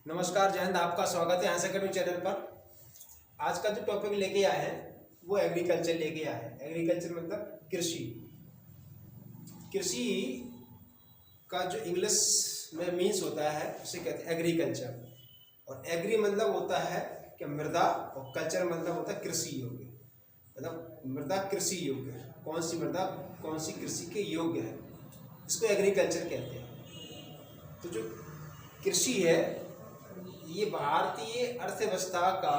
नमस्कार, जय हिंद। आपका स्वागत है यहाँ अकेडमी चैनल पर। आज का जो टॉपिक लेके आए हैं वो एग्रीकल्चर लेके आए हैं। एग्रीकल्चर मतलब कृषि। कृषि का जो इंग्लिश में मीन्स होता है उसे कहते हैं एग्रीकल्चर। और एग्री मतलब होता है कि मृदा, और कल्चर मतलब होता है कृषि योग्य। मतलब मृदा कृषि योग्य है। कौन सी मृदा कौन सी कृषि के योग्य है, इसको एग्रीकल्चर कहते हैं। तो जो कृषि है ये भारतीय अर्थव्यवस्था का,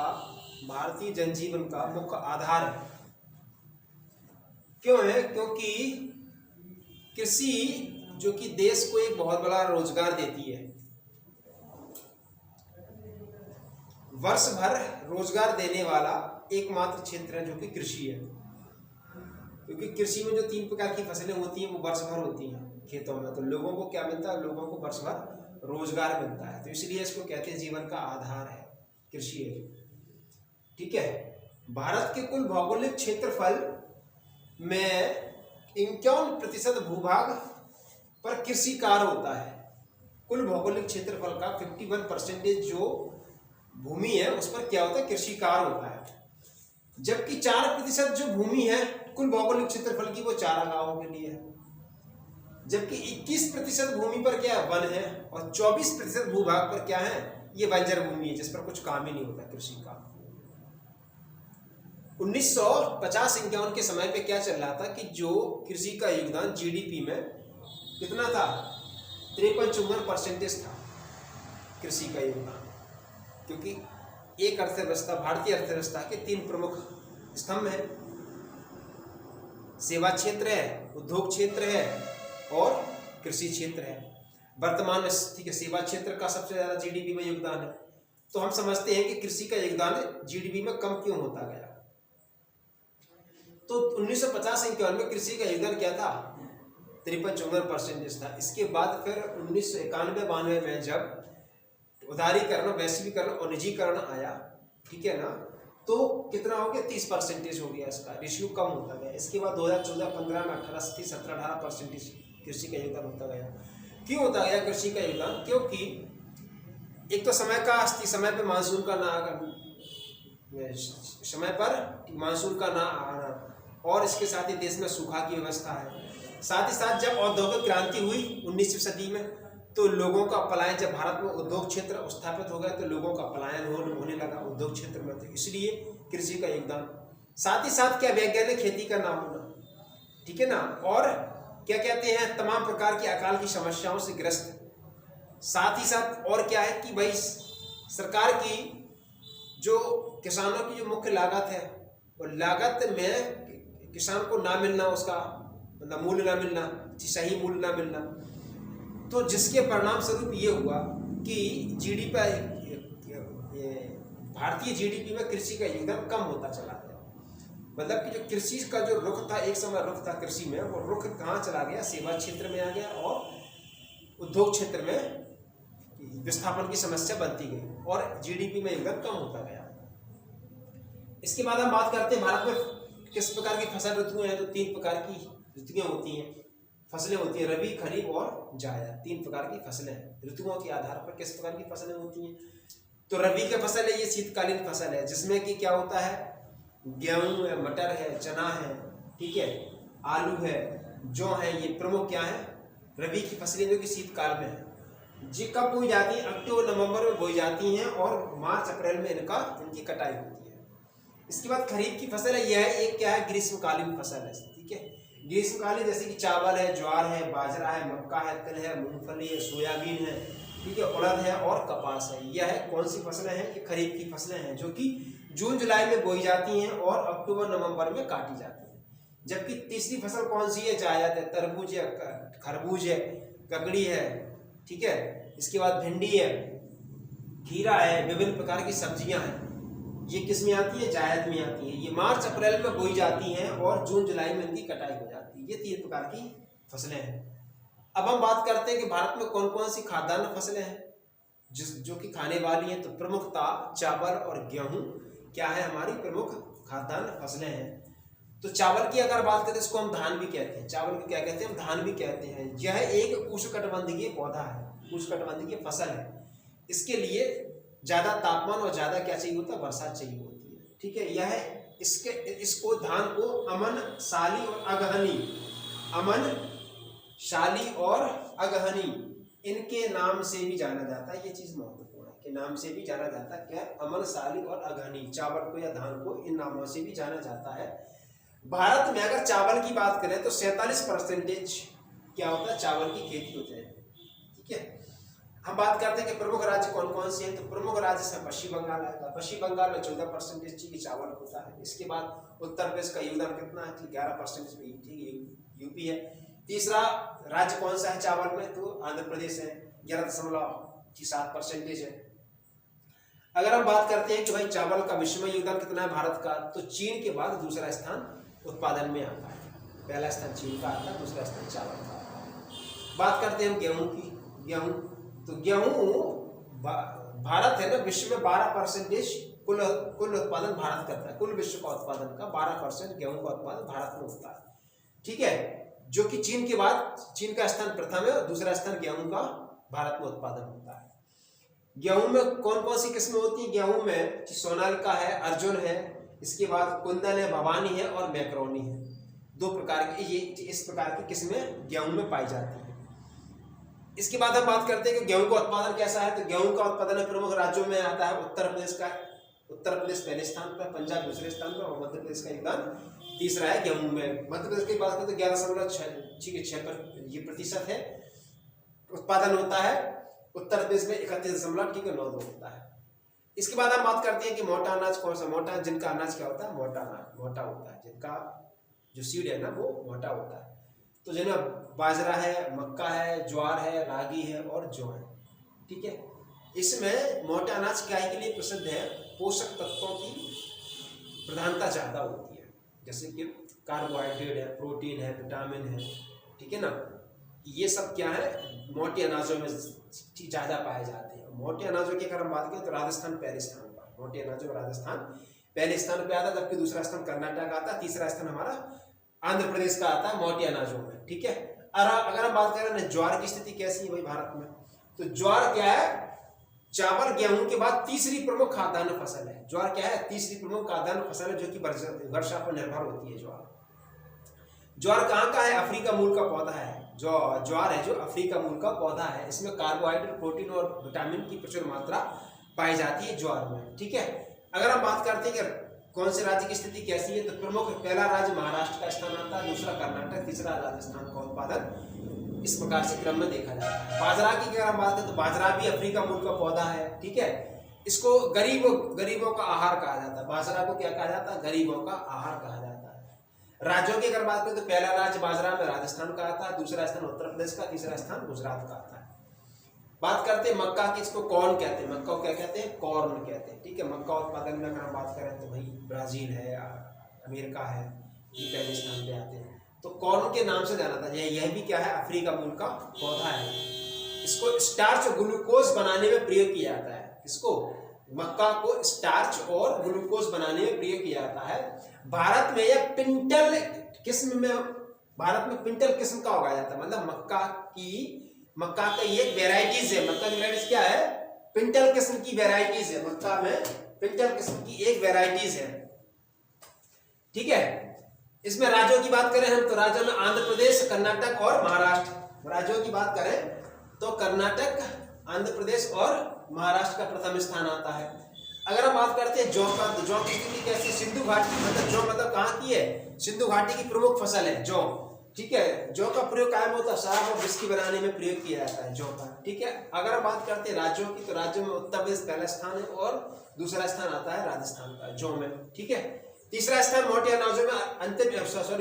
भारतीय जनजीवन का मुख्य आधार है। क्यों है? क्योंकि कृषि जो कि देश को एक बहुत बड़ा रोजगार देती है। वर्ष भर रोजगार देने वाला एकमात्र क्षेत्र है जो कि कृषि है। क्योंकि कृषि में जो 3 प्रकार की फसलें होती हैं वो वर्ष भर होती हैं खेतों में, तो लोगों को क्या मिलता है? लोगों को वर्ष भर रोजगार मिलता है। तो इसलिए इसको कहते हैं जीवन का आधार है कृषि है। ठीक है। भारत के कुल भौगोलिक क्षेत्रफल में 51% भूभाग पर कृषि कार्य होता है। कुल भौगोलिक क्षेत्रफल का 51% जो भूमि है उस पर क्या होता है? कृषि कार्य होता है। जबकि 4% जो भूमि है कुल भौगोलिक क्षेत्रफल की वो चारागाहों के लिए है। जबकि 21% भूमि पर क्या है? वन है। और 24% भूभाग पर क्या है? ये बंजर भूमि है जिस पर कुछ काम ही नहीं होता कृषि का। 1950-51 के समय पे क्या चल रहा था कि जो कृषि का योगदान जीडीपी में कितना था? 53-54% था कृषि का योगदान। क्योंकि एक अर्थव्यवस्था, भारतीय अर्थव्यवस्था के 3 प्रमुख स्तंभ है। सेवा क्षेत्र है, उद्योग क्षेत्र है और कृषि क्षेत्र है। वर्तमान में ठीक है, सेवा क्षेत्र का सबसे ज्यादा जीडीपी में योगदान है। तो हम समझते हैं कि कृषि का योगदान जीडीपी में कम क्यों होता गया। तो 1950-51 में कृषि का योगदान क्या था? 53-54% था। इसके बाद फिर 1991-92 में जब उदारीकरण, वैश्वीकरण और निजीकरण आया, ठीक है ना, तो कितना हो गया? 30% हो गया। इसका रेशियो कम होता गया। इसके बाद 2014-15 में 17-18% कृषि का योगदान होता गया। क्यों होता गया कृषि का योगदान? क्योंकि एक तो समय पर मानसून का ना आना, समय पर मानसून का ना आना, और इसके साथ ही देश में सूखा की व्यवस्था है। साथ ही साथ जब औद्योगिक क्रांति हुई 19वीं सदी में, तो लोगों का पलायन, जब भारत में उद्योग क्षेत्र स्थापित हो गया तो लोगों का पलायन होने लगा उद्योग क्षेत्र में। तो इसलिए कृषि का योगदान। साथ ही साथ क्या? वैज्ञानिक खेती का ना होना, ठीक है ना, और क्या कहते हैं, तमाम प्रकार की अकाल की समस्याओं से ग्रस्त। साथ ही साथ और क्या है कि भाई सरकार की जो किसानों की जो मुख्य लागत है, और लागत में किसान को ना मिलना, उसका मतलब मूल्य ना मिलना, सही मूल्य ना मिलना, तो जिसके परिणाम स्वरूप ये हुआ कि भारतीय जीडीपी में कृषि का योगदान कम होता चला गया। मतलब कि जो कृषि का जो रुख था, एक समय रुख था कृषि में, वो रुख कहाँ चला गया? सेवा क्षेत्र में आ गया और उद्योग क्षेत्र में विस्थापन की समस्या बनती गई और जीडीपी में योगदान कम होता गया। इसके बाद हम बात करते हैं भारत में किस प्रकार की फसल ऋतुएं हैं। तो 3 प्रकार की ऋतुएं होती हैं, फसलें होती हैं, रबी, खरीफ और जायद। 3 प्रकार की फसलें हैं। ऋतुओं के आधार पर किस प्रकार की फसलें होती हैं? तो रबी की फसल है, ये शीतकालीन फसल है, जिसमें कि क्या होता है? गेहूं है, मटर है, चना है, ठीक है, आलू है, जौ है। ये प्रमुख क्या है? रबी की फसलें जो कि शीतकाल में है। जी कब बोई जाती है? अक्टूबर-नवंबर में बोई जाती हैं और मार्च-अप्रैल में इनकी कटाई होती है। इसके बाद खरीफ की फसल है, यह एक क्या है? ग्रीष्मकालीन फसल है, ठीक है। ग्रीष्मकालीन जैसे कि चावल है, ज्वार है, बाजरा है, मक्का है, तिल है, मूंगफली है, सोयाबीन है, ठीक है, उड़द है और कपास है। यह है कौन सी फसलें हैं? ये खरीफ की फसलें हैं जो कि जून-जुलाई में बोई जाती हैं और अक्टूबर-नवंबर में काटी जाती हैं। जबकि तीसरी फसल कौन सी है? जायद है, तरबूज है, खरबूज है, ककड़ी है, ठीक है। इसके बाद भिंडी है, खीरा है, विभिन्न प्रकार की सब्जियां हैं। ये किस में आती है? जायद में आती है। ये मार्च-अप्रैल में बोई जाती हैं और जून-जुलाई में इनकी कटाई हो जाती है। ये 3 प्रकार की फसलें हैं। अब हम बात करते हैं कि भारत में कौन कौन सी खाद्यान्न फसलें हैं जो कि खाने वाली हैं। तो प्रमुखता चावल और गेहूं क्या है? हमारी प्रमुख खाद्यान्न फसलें हैं। तो चावल की अगर बात करें, इसको हम धान भी कहते हैं। चावल को क्या कहते हैं? हम धान भी कहते हैं। यह एक उष्णकटिबंधीय पौधा है, उष्णकटिबंधीय फसल है। इसके लिए ज़्यादा तापमान और ज़्यादा क्या चाहिए होता है, वर्षा चाहिए होती है। ठीक है, यह इसको धान को अमन शाली और अगहनी, अमन शाली और अगहनी इनके नाम से भी जाना जाता है। ये चीज महत्वपूर्ण है कि नाम से भी जाना जाता है। क्या? अमन शाली और अगहनी, चावल को या धान को इन नामों से भी जाना जाता है। भारत में अगर चावल की बात करें तो 47% क्या होता है, चावल की खेती होती है। ठीक है, हम बात करते हैं कि प्रमुख राज्य कौन कौन से हैं, तो प्रमुख राज्य से पश्चिम बंगाल आएगा। पश्चिम बंगाल में 14% की चावल होता है। इसके बाद उत्तर प्रदेश का योगदान कितना है, 11% में यूपी है। तीसरा राज्य कौन सा है चावल में, तो आंध्र प्रदेश है, 11.7% है। अगर हम बात करते हैं कि भाई चावल का विश्व में योगदान कितना है भारत का, तो चीन के बाद दूसरा स्थान उत्पादन में आता है। पहला स्थान चीन का आता है, दूसरा स्थान चावल का आता है। बात करते हैं हम गेहूं की। गेहूं, तो गेहूं भारत है ना, विश्व में 12% कुल उत्पादन भारत करता है। कुल विश्व का उत्पादन का 12% गेहूं का उत्पादन भारत में होता है। ठीक है, जो कि चीन के बाद, चीन का स्थान प्रथम है और दूसरा स्थान गेहूं का भारत में उत्पादन होता है। गेहूं में कौन कौन सी किस्में होती हैं? गेहूं में सोनालिका है, अर्जुन है, इसके बाद कुंदन है, भवानी है और मैक्रोनी है। 2 प्रकार की, ये इस प्रकार की किस्में गेहूं में पाई जाती है। इसके बाद हम बात करते हैं कि गेहूं का उत्पादन कैसा है, तो गेहूं का उत्पादन प्रमुख राज्यों में आता है। उत्तर प्रदेश पहले स्थान पर, पंजाब दूसरे स्थान पर और मध्य प्रदेश का योगदान तीसरा है गेहूं में। मध्य प्रदेश की बात करें तो 11.6% है उत्पादन होता है। उत्तर प्रदेश में 31.92 होता है। इसके बाद हम बात करते हैं कि मोटा अनाज कौन सा, मोटा जिनका अनाज क्या होता है, मोटा अनाज मोटा होता है, जिनका जो सीड है ना वो मोटा होता है। तो जिनमें बाजरा है, मक्का है, ज्वार है, रागी है और जौ है। ठीक है, इसमें मोटा अनाज क्या के लिए प्रसिद्ध है, पोषक तत्वों की प्रधानता ज्यादा होती है, जैसे कि कार्बोहाइड्रेट है, प्रोटीन है, विटामिन है। ठीक है ना, ये सब क्या है, मोटे अनाजों में ज्यादा पाए जाते हैं। मोटे अनाजों की अगर हम बात करें तो राजस्थान पहले स्थान पर, मोटे अनाजों में राजस्थान पहले स्थान पे आता है, जबकि दूसरा स्थान कर्नाटक आता है, तीसरा स्थान हमारा आंध्र प्रदेश का आता है मोटे अनाजों में। ठीक है, अगर हम बात करें ज्वार की स्थिति कैसी है भाई भारत में, तो ज्वार क्या है, चावल गेहूं के बाद तीसरी प्रमुख खाद्यान्न फसल है। ज्वार क्या है, तीसरी प्रमुख खाद्यान्न फसल है, जो कि वर्षा पर निर्भर होती है। ज्वार कहाँ का है, अफ्रीका मूल का पौधा है। ज्वार है जो अफ्रीका मूल का पौधा है। इसमें कार्बोहाइड्रेट, प्रोटीन और विटामिन की प्रचुर मात्रा पाई जाती है ज्वार में। ठीक है, अगर हम बात करते हैं कि कौन से राज्य की स्थिति कैसी है, तो प्रमुख पहला राज्य महाराष्ट्र का स्थान आता है, दूसरा कर्नाटक, तीसरा राजस्थान का उत्पादन इस प्रकार से क्रम में देखा जाता है। बाजरा की अगर हम बात करें तो बाजरा भी अफ्रीका मूल का पौधा है। ठीक है, इसको गरीबों का आहार कहा जाता है। बाजरा को क्या कहा जाता है, गरीबों का आहार कहा जाता है। राज्यों की अगर बात करें तो पहला राज्य बाजरा में राजस्थान का आता है, दूसरा स्थान उत्तर प्रदेश का, तीसरा स्थान गुजरात का आता है। बात करते हैं मक्का की, इसको कॉर्न कहते हैं। मक्का को क्या कहते हैं, कॉर्न कहते हैं। ठीक है, मक्का उत्पादन में अगर हम बात करें तो भाई ब्राजील है, अमेरिका है, ये पहले स्थान पे आते हैं। तो कॉर्न के नाम से जाना था। यह भी क्या है, अफ्रीका मूल का पौधा है। इसको स्टार्च और ग्लूकोज बनाने में प्रयोग किया जाता है। इसको मक्का को स्टार्च और ग्लूकोज बनाने में प्रयोग किया जाता है। भारत में यह पिंटल किस्म में, भारत में पिंटल किस्म का उगाया जाता है। मतलब मक्का का ये वेराइटीज है। मक्का की वेराइटीज क्या है, पिंटल किस्म की वेराइटीज है। मक्का में पिंटल किस्म की एक वेराइटीज है। ठीक है, इसमें राज्यों की बात करें हम तो राज्यों में आंध्र प्रदेश, कर्नाटक और महाराष्ट्र। राज्यों की बात करें तो कर्नाटक, आंध्र प्रदेश और महाराष्ट्र का प्रथम स्थान आता है। अगर हम बात करते हैं जौ का, तो जौ की स्थिति कैसी, सिंधु घाटी, मतलब जौ मतलब कहाँ की है, सिंधु घाटी की प्रमुख फसल है जौ। ठीक है, जौ का प्रयोग कायम होता है, शराब और विस्की बनाने में प्रयोग किया जाता है जौ का। ठीक है, अगर हम बात करते हैं राज्यों की, तो राज्यों में उत्तर प्रदेश पहला स्थान है और दूसरा स्थान आता है राजस्थान का जौ में। ठीक है, तीसरा स्थान मोटे अनाजों में अंतिम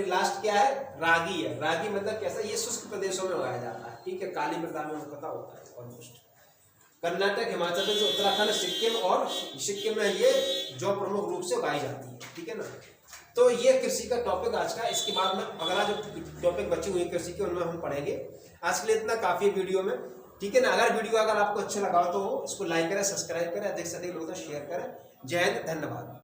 लास्ट क्या है, रागी है। रागी मतलब कैसा, ये शुष्क प्रदेशों में उगाया जाता है। ठीक है, काली मृदा में पता होता है ऑलमोस्ट। कर्नाटक, हिमाचल प्रदेश, उत्तराखंड, सिक्किम में ये जौ प्रमुख रूप से उगाई जाती है। ठीक है ना, तो ये कृषि का टॉपिक आज का। इसके बाद में अगला जो टॉपिक बची हुई कृषि के, उनमें हम पढ़ेंगे। आज के लिए इतना काफी वीडियो में। ठीक है ना, अगर वीडियो अगर आपको अच्छा लगा तो इसको लाइक करें, सब्सक्राइब करें, अधिक से अधिक लोगों को शेयर करें। जय हिंद, धन्यवाद।